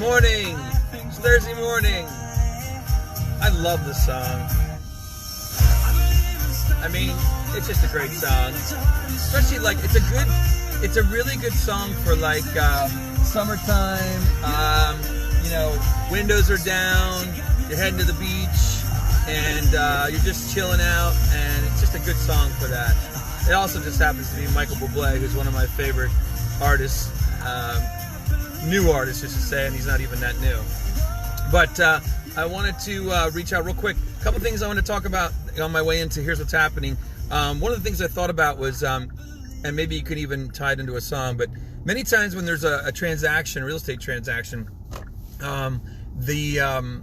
morning. It's Thursday morning. I love this song. I mean, it's just a great song. Especially like it's a really good song for like summertime. Windows are down, you're heading to the beach, and you're just chilling out, and it's just a good song for that. It also just happens to be Michael Bublé, who's one of my favorite artists, new artists, I should say, and he's not even that new. But I wanted to reach out real quick. A couple things I want to talk about on my way into Here's What's Happening. One of the things I thought about was, and maybe you could even tie it into a song, but many times when there's a transaction, a real estate transaction, the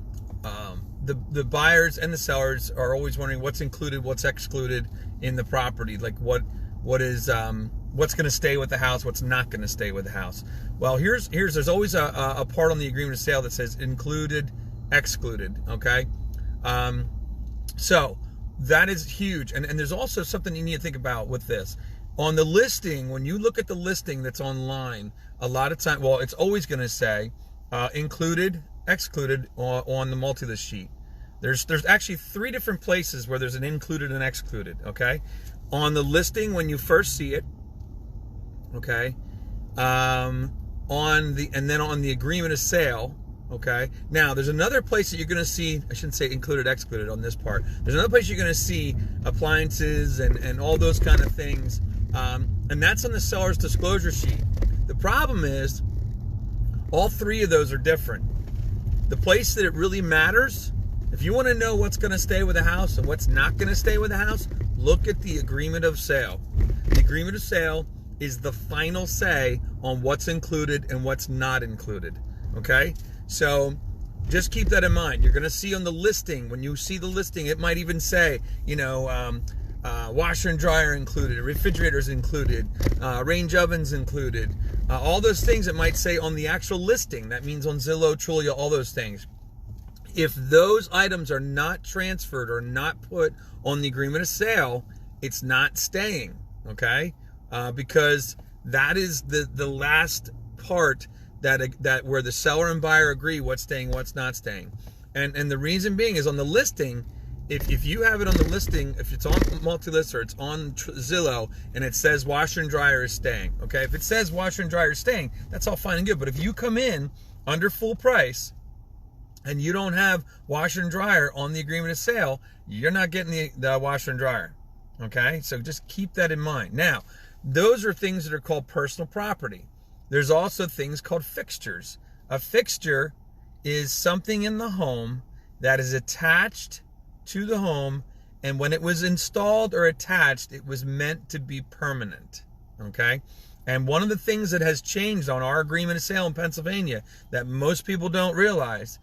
buyers and the sellers are always wondering what's included, what's excluded in the property, like what's going to stay with the house, what's not going to stay with the house. Well, there's always a part on the agreement of sale that says included, excluded. Okay, so that is huge, and there's also something you need to think about with this. On the listing, when you look at the listing that's online, a lot of time, well, it's always going to say included, excluded on the multi-list sheet. There's actually 3 different places where there's an included and excluded, okay? On the listing when you first see it, okay? And then on the agreement of sale, okay? Now, there's another place that you're going to see, I shouldn't say included, excluded on this part. There's another place you're going to see appliances and all those kind of things, and that's on the seller's disclosure sheet. The problem is, all 3 of those are different. The place that it really matters, if you want to know what's going to stay with the house and what's not going to stay with the house, look at the agreement of sale. The agreement of sale is the final say on what's included and what's not included. Okay? So just keep that in mind. You're going to see on the listing, when you see the listing, it might even say, washer and dryer included, refrigerators included, range ovens included, all those things it might say on the actual listing. That means on Zillow, Trulia, all those things. If those items are not transferred or not put on the agreement of sale, it's not staying, okay? Because that is the last part that where the seller and buyer agree what's staying, what's not staying. And the reason being is on the listing, if you have it on the listing, if it's on multi-list or it's on Zillow and it says washer and dryer is staying, okay? If it says washer and dryer is staying, that's all fine and good. But if you come in under full price and you don't have washer and dryer on the agreement of sale, you're not getting the washer and dryer, okay? So just keep that in mind. Now, those are things that are called personal property. There's also things called fixtures. A fixture is something in the home that is attached to the home, and when it was installed or attached, it was meant to be permanent, okay? And one of the things that has changed on our agreement of sale in Pennsylvania that most people don't realize,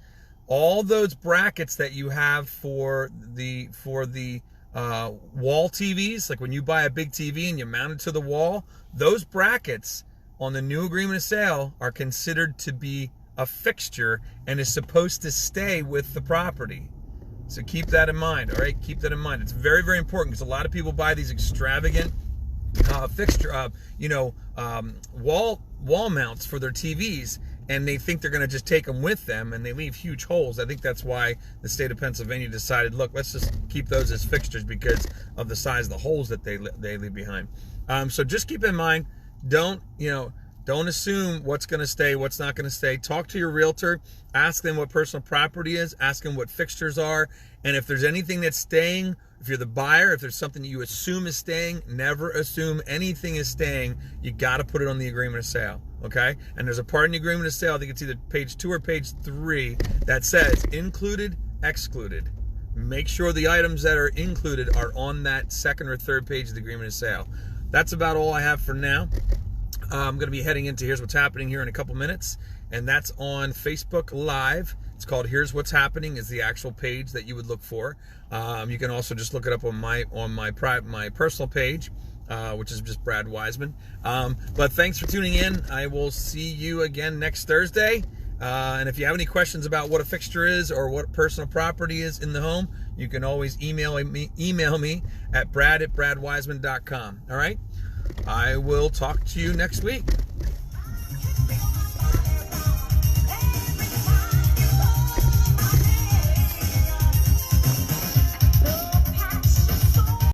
all those brackets that you have for the wall TVs, like when you buy a big TV and you mount it to the wall, those brackets on the new agreement of sale are considered to be a fixture and is supposed to stay with the property. So keep that in mind, all right? Keep that in mind. It's very, very important because a lot of people buy these extravagant wall mounts for their TVs, and they think they're going to just take them with them, and they leave huge holes. I think that's why the state of Pennsylvania decided, look, let's just keep those as fixtures because of the size of the holes that they leave behind. So just keep in mind, don't assume what's going to stay, what's not going to stay. Talk to your realtor. Ask them what personal property is. Ask them what fixtures are. And if there's anything that's staying, if you're the buyer, if there's something that you assume is staying, never assume anything is staying. You got to put it on the agreement of sale, okay? And there's a part in the agreement of sale, I think it's either page 2 or page 3, that says included, excluded. Make sure the items that are included are on that 2nd or 3rd page of the agreement of sale. That's about all I have for now. I'm going to be heading into Here's What's Happening here in a couple minutes, and that's on Facebook Live. It's called Here's What's Happening is the actual page that you would look for. You can also just look it up on my personal page, which is just Brad Wiseman. But thanks for tuning in. I will see you again next Thursday. And if you have any questions about what a fixture is or what personal property is in the home, you can always email me at brad@bradwiseman.com. All right? I will talk to you next week.